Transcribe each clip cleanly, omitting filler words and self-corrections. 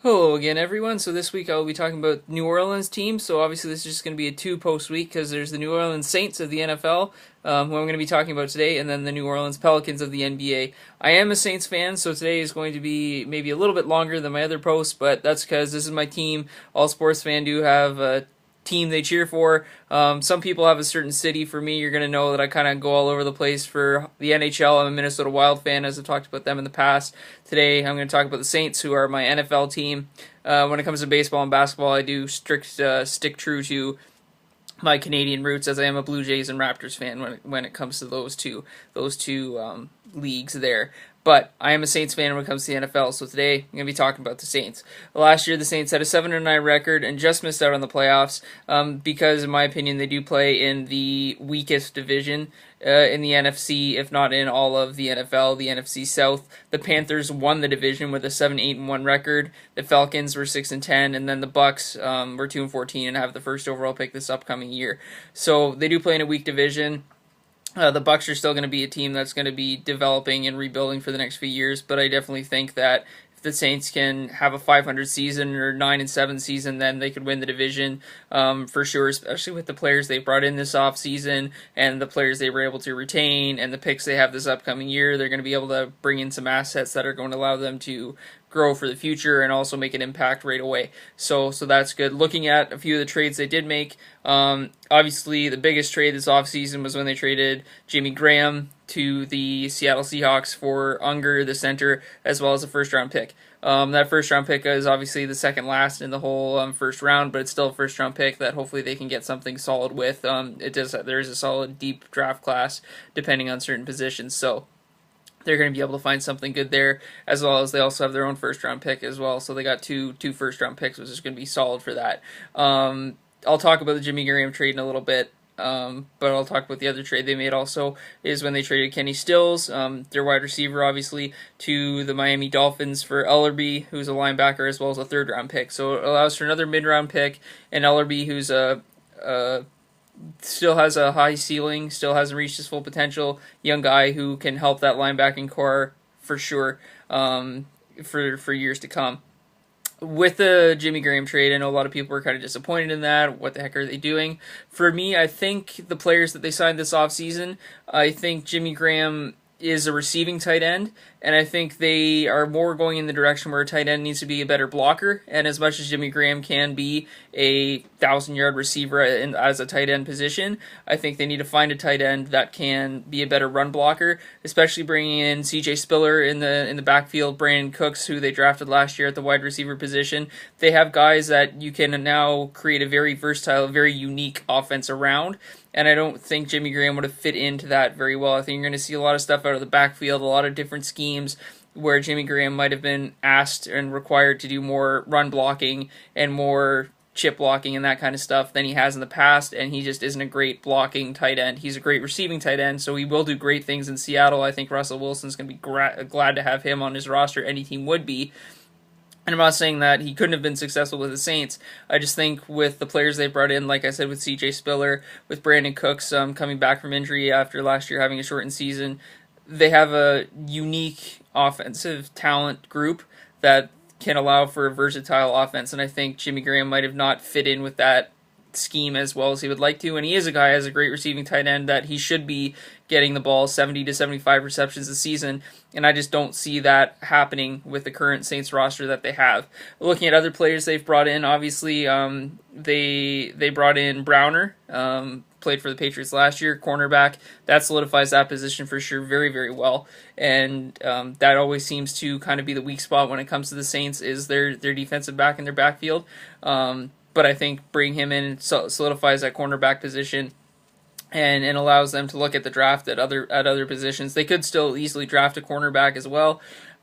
Hello again, everyone. So this week I will be talking about New Orleans team. So obviously this is just going to be a two-post week because there's the New Orleans Saints of the NFL, who I'm going to be talking about today, and then the New Orleans Pelicans of the NBA. I am a Saints fan, so today is going to be maybe a little bit longer than my other posts, but that's because this is my team. All sports fans do have a team they cheer for. Some people have a certain city. For me, you're going to know that I kind of go all over the place. For the NHL, I'm a Minnesota Wild fan, as I've talked about them in the past. Today, I'm going to talk about the Saints, who are my NFL team. When it comes to baseball and basketball, I do stick true to my Canadian roots, as I am a Blue Jays and Raptors fan when it comes to those two leagues there. But I am a Saints fan when it comes to the NFL, so today I'm going to be talking about the Saints. Last year, the Saints had a 7-9 record and just missed out on the playoffs because, in my opinion, they do play in the weakest division in the NFC, if not in all of the NFL, the NFC South. The Panthers won the division with a 7-8-1 record. The Falcons were 6-10, and then the Bucks were 2-14 and have the first overall pick this upcoming year. So they do play in a weak division. The Bucks are still going to be a team that's going to be developing and rebuilding for the next few years, but I definitely think that if the Saints can have a 500 season or 9-7 season, then they could win the division for sure. Especially with the players they brought in this off season and the players they were able to retain and the picks they have this upcoming year, they're going to be able to bring in some assets that are going to allow them to grow for the future and also make an impact right away. So that's good. Looking at a few of the trades they did make, obviously the biggest trade this offseason was when they traded Jimmy Graham to the Seattle Seahawks for Unger, the center, as well as a first-round pick. That first-round pick is obviously the second last in the whole first round, but it's still a first-round pick that hopefully they can get something solid with. There is a solid, deep draft class depending on certain positions, so they're going to be able to find something good there, as well as they also have their own first round pick as well. So they got two first round picks, which is going to be solid for that. I'll talk about the Jimmy Graham trade in a little bit. But I'll talk about the other trade they made also is when they traded Kenny Stills, their wide receiver, obviously, to the Miami Dolphins for Ellerbe, who's a linebacker, as well as a third round pick. So it allows for another mid round pick, and Ellerbe, who's a still has a high ceiling, still hasn't reached his full potential. Young guy who can help that linebacking core for sure for years to come. With the Jimmy Graham trade, I know a lot of people were kind of disappointed in that. What the heck are they doing? For me, I think the players that they signed this offseason, I think Jimmy Graham is a receiving tight end, and I think they are more going in the direction where a tight end needs to be a better blocker. And as much as Jimmy Graham can be a 1,000-yard receiver as a tight end position, I think they need to find a tight end that can be a better run blocker, especially bringing in C.J. Spiller in the backfield, Brandon Cooks, who they drafted last year at the wide receiver position. They have guys that you can now create a very versatile, very unique offense around, and I don't think Jimmy Graham would have fit into that very well. I think you're going to see a lot of stuff out of the backfield, a lot of different schemes where Jimmy Graham might have been asked and required to do more run blocking and more chip blocking and that kind of stuff than he has in the past, and he just isn't a great blocking tight end. He's a great receiving tight end, so he will do great things in Seattle. I think Russell Wilson's going to be glad to have him on his roster. Any team would be. And I'm not saying that he couldn't have been successful with the Saints. I just think with the players they brought in, like I said, with C.J. Spiller, with Brandon Cooks coming back from injury after last year having a shortened season, they have a unique offensive talent group that can allow for a versatile offense. And I think Jimmy Graham might have not fit in with that scheme as well as he would like to, and he is a guy who has a great receiving tight end that he should be getting the ball 70 to 75 receptions a season, and I just don't see that happening with the current Saints roster that they have. Looking at other players they've brought in, obviously they brought in Browner, played for the Patriots last year, cornerback. That solidifies that position for sure very, very well, and that always seems to kind of be the weak spot when it comes to the Saints is their defensive back in their backfield. But I think bringing him in solidifies that cornerback position and allows them to look at the draft at other positions. They could still easily draft a cornerback as well,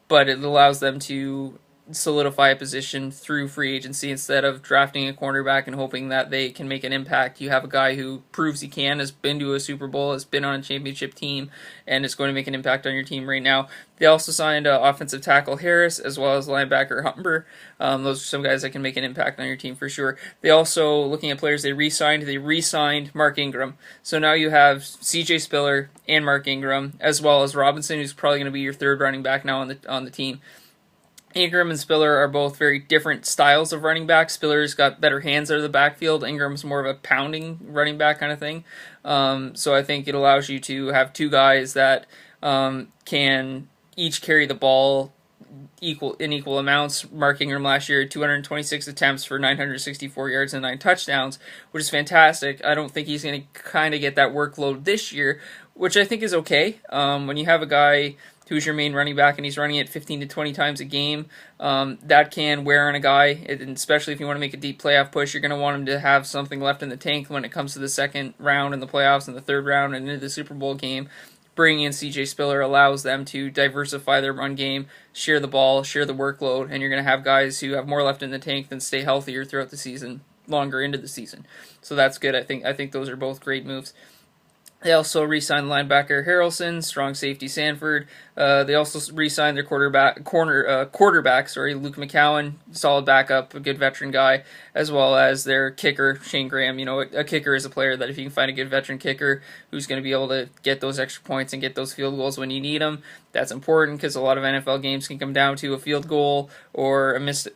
but it allows them to solidify a position through free agency instead of drafting a cornerback and hoping that they can make an impact. You have a guy who proves he can, has been to a Super Bowl, has been on a championship team, and is going to make an impact on your team right now. They also signed offensive tackle Harris as well as linebacker Humber. Those are some guys that can make an impact on your team for sure. They also, looking at players they re-signed Mark Ingram. So now you have C.J. Spiller and Mark Ingram, as well as Robinson, who's probably going to be your third running back now on the team. Ingram and Spiller are both very different styles of running back. Spiller's got better hands out of the backfield. Ingram's more of a pounding running back kind of thing. So I think it allows you to have two guys that can each carry the ball in equal amounts. Mark Ingram last year, 226 attempts for 964 yards and 9 touchdowns, which is fantastic. I don't think he's going to kind of get that workload this year, which I think is okay. When you have a guy who's your main running back and he's running it 15 to 20 times a game, that can wear on a guy, and especially if you want to make a deep playoff push, you're going to want him to have something left in the tank when it comes to the second round in the playoffs and the third round and into the Super Bowl game. Bringing in CJ Spiller allows them to diversify their run game, share the ball, share the workload, and you're going to have guys who have more left in the tank than stay healthier throughout the season, longer into the season. So that's good. I think those are both great moves. They also re-signed linebacker Harrelson, strong safety Sanford. They also re-signed their quarterback, Luke McCowan, solid backup, a good veteran guy, as well as their kicker, Shane Graham. You know, a kicker is a player that if you can find a good veteran kicker who's going to be able to get those extra points and get those field goals when you need them, that's important because a lot of NFL games can come down to a field goal or a missed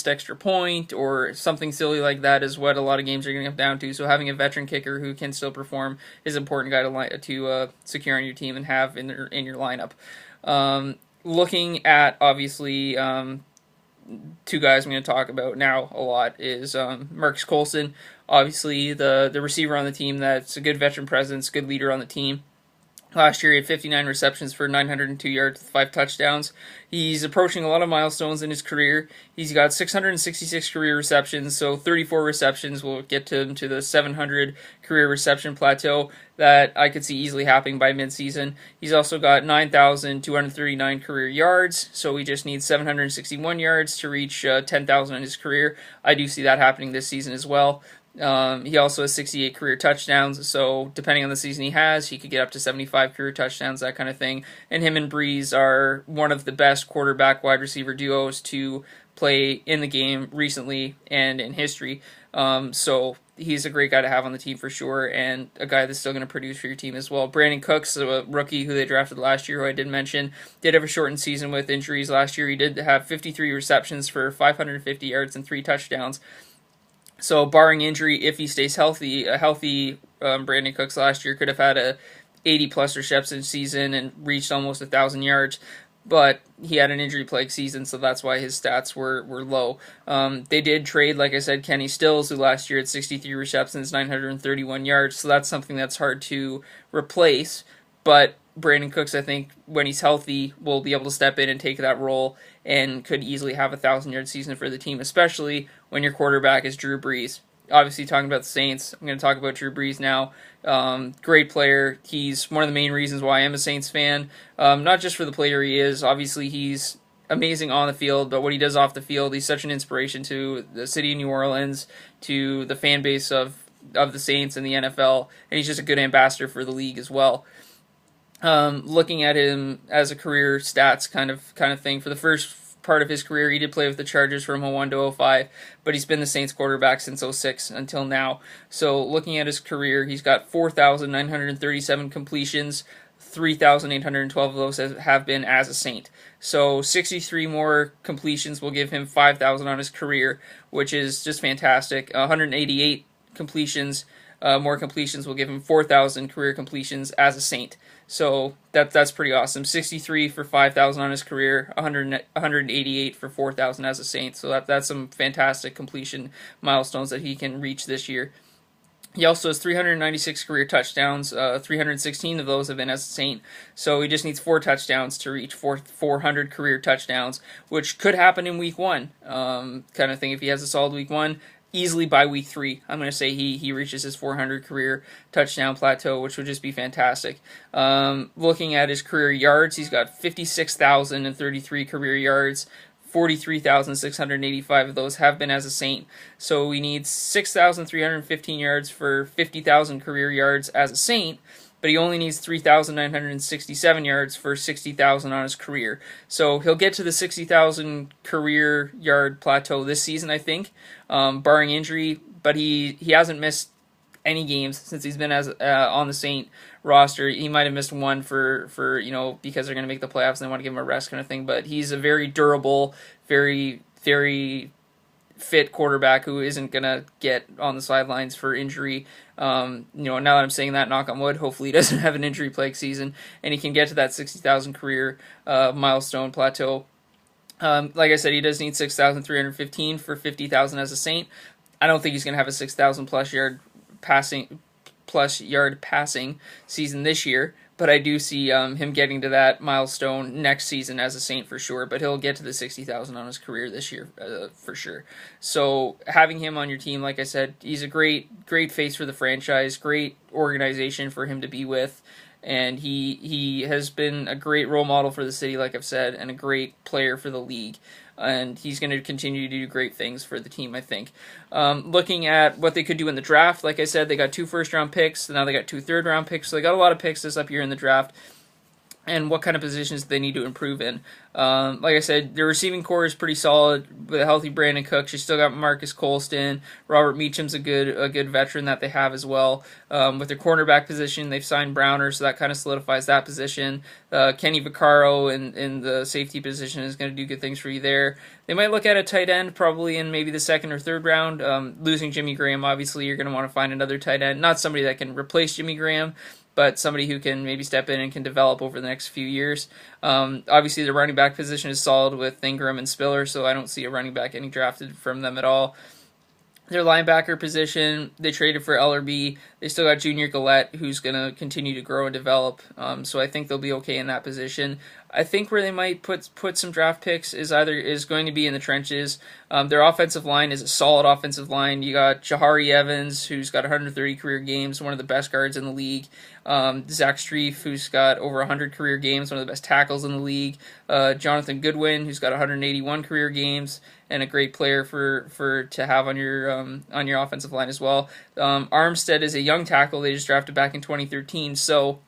extra point or something silly like that is what a lot of games are going to come down to. So having a veteran kicker who can still perform is an important guy to secure on your team and have in your lineup. Looking at, obviously, two guys I'm going to talk about now a lot is Marcus Colston, obviously the receiver on the team that's a good veteran presence, good leader on the team. Last year, he had 59 receptions for 902 yards with 5 touchdowns. He's approaching a lot of milestones in his career. He's got 666 career receptions, so 34 receptions will get him to the 700 career reception plateau that I could see easily happening by midseason. He's also got 9,239 career yards, so he just needs 761 yards to reach 10,000 in his career. I do see that happening this season as well. He also has 68 career touchdowns, so depending on the season he has, he could get up to 75 career touchdowns, that kind of thing. And him and Breeze are one of the best quarterback wide receiver duos to play in the game recently and in history. So he's a great guy to have on the team for sure, and a guy that's still going to produce for your team as well. Brandon Cooks, a rookie who they drafted last year, who I did mention, did have a shortened season with injuries last year. He did have 53 receptions for 550 yards and 3 touchdowns. So barring injury, if he stays healthy, a healthy Brandon Cooks last year could have had a 80-plus reception season and reached almost 1,000 yards. But he had an injury-plagued season, so that's why his stats were low. They did trade, like I said, Kenny Stills, who last year had 63 receptions, 931 yards, so that's something that's hard to replace. But Brandon Cooks, I think, when he's healthy, will be able to step in and take that role and could easily have a 1,000-yard season for the team, especially when your quarterback is Drew Brees. Obviously, talking about the Saints, I'm going to talk about Drew Brees now. Great player. He's one of the main reasons why I am a Saints fan. Not just for the player he is. Obviously, he's amazing on the field, but what he does off the field, he's such an inspiration to the city of New Orleans, to the fan base of the Saints and the NFL, and he's just a good ambassador for the league as well. Looking at him as a career stats kind of thing, for the first part of his career, he did play with the Chargers from 01 to 05, but he's been the Saints quarterback since 06 until now. So looking at his career, he's got 4,937 completions, 3,812 of those have been as a Saint. So 63 more completions will give him 5,000 on his career, which is just fantastic. 188 completions, more completions will give him 4,000 career completions as a Saint. So that's pretty awesome. 63 for 5,000 on his career, 188 for 4,000 as a Saint. So that's some fantastic completion milestones that he can reach this year. He also has 396 career touchdowns. 316 of those have been as a Saint. So he just needs 4 touchdowns to reach 400 career touchdowns, which could happen in week 1. Kind of thing. If he has a solid week 1. Easily by week 3, I'm going to say he reaches his 400 career touchdown plateau, which would just be fantastic. Looking at his career yards, he's got 56,033 career yards. 43,685 of those have been as a Saint. So we need 6,315 yards for 50,000 career yards as a Saint, but he only needs 3,967 yards for 60,000 on his career. So he'll get to the 60,000 career yard plateau this season, I think, barring injury, but he hasn't missed any games since he's been as on the Saint roster. He might have missed one for because they're going to make the playoffs and they want to give him a rest kind of thing. But he's a very durable, very fit quarterback who isn't going to get on the sidelines for injury. Now that I'm saying that, knock on wood, hopefully he doesn't have an injury plagued season and he can get to that 60,000 career milestone plateau. Like I said, he does need 6,315 for 50,000 as a Saint. I don't think he's going to have a 6,000 plus yard passing season this year, but I do see him getting to that milestone next season as a Saint for sure. But he'll get to the 60,000 on his career this year for sure. So having him on your team, like I said, he's a great face for the franchise, great organization for him to be with. And he has been a great role model for the city, like I've said, and a great player for the league. And he's going to continue to do great things for the team, I think. Looking at what they could do in the draft, like I said, they got 2 first-round picks. Now they got 2 third-round picks. So they got a lot of picks this up here in the draft. And what kind of positions they need to improve in. Like I said, their receiving core is pretty solid with a healthy Brandon Cooks. You still got Marcus Colston. Robert Meacham's a good veteran that they have as well. With their cornerback position, they've signed Browner, so that kind of solidifies that position. Kenny Vaccaro in the safety position is going to do good things for you there. They might look at a tight end probably in maybe the 2nd or 3rd round. Losing Jimmy Graham, obviously, you're going to want to find another tight end. Not somebody that can replace Jimmy Graham, but somebody who can maybe step in and can develop over the next few years. Obviously, the running back position is solid with Ingram and Spiller, so I don't see a running back getting drafted from them at all. Their linebacker position, they traded for LRB. They still got Junior Gillette, who's going to continue to grow and develop, so I think they'll be okay in that position. I think where they might put some draft picks is going to be in the trenches. Their offensive line is a solid offensive line. You got Jahari Evans, who's got 130 career games, one of the best guards in the league. Zach Strief, who's got over 100 career games, one of the best tackles in the league. Jonathan Goodwin, who's got 181 career games, and a great player to have on your offensive line as well. Armstead is a young tackle they just drafted back in 2013, so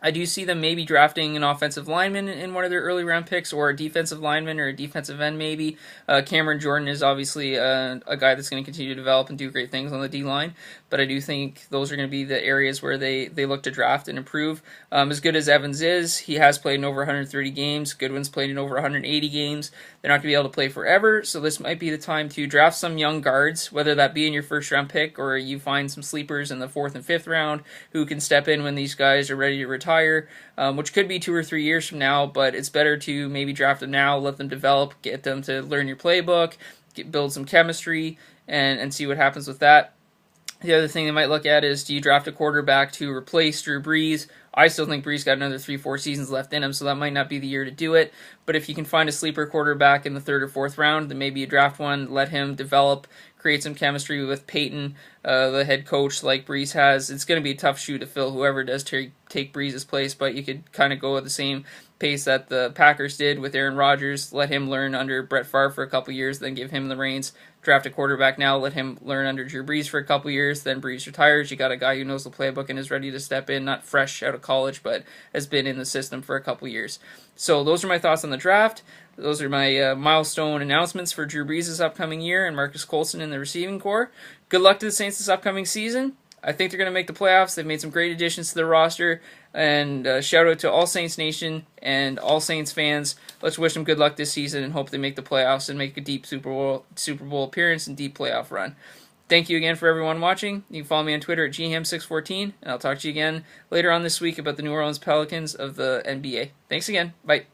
I do see them maybe drafting an offensive lineman in one of their early round picks, or a defensive lineman or a defensive end maybe. Cameron Jordan is obviously a guy that's going to continue to develop and do great things on the D-line, but I do think those are going to be the areas where they look to draft and improve. As good as Evans is, he has played in over 130 games. Goodwin's played in over 180 games. They're not going to be able to play forever, so this might be the time to draft some young guards, whether that be in your first round pick or you find some sleepers in the 4th and 5th round who can step in when these guys are ready to retire, which could be 2 or 3 years from now, but it's better to maybe draft them now, let them develop, get them to learn your playbook, build some chemistry, and see what happens with that. The other thing they might look at is, do you draft a quarterback to replace Drew Brees? I still think Brees got another 3-4 seasons left in him, so that might not be the year to do it. But if you can find a sleeper quarterback in the 3rd or 4th round, then maybe you draft one, let him develop, create some chemistry with Peyton, the head coach like Brees has. It's going to be a tough shoe to fill, whoever does take Brees' place, but you could kind of go at the same pace that the Packers did with Aaron Rodgers. Let him learn under Brett Favre for a couple years, then give him the reins. Draft a quarterback now, let him learn under Drew Brees for a couple years, then Brees retires. You got a guy who knows the playbook and is ready to step in, not fresh out of college, but has been in the system for a couple years. So those are my thoughts on the draft. Those are my milestone announcements for Drew Brees' upcoming year and Marcus Colston in the receiving core. Good luck to the Saints this upcoming season. I think they're going to make the playoffs. They've made some great additions to their roster. And shout out to all Saints Nation and all Saints fans. Let's wish them good luck this season and hope they make the playoffs and make a deep Super Bowl appearance and deep playoff run. Thank you again for everyone watching. You can follow me on Twitter at GHAM614, and I'll talk to you again later on this week about the New Orleans Pelicans of the NBA. Thanks again. Bye.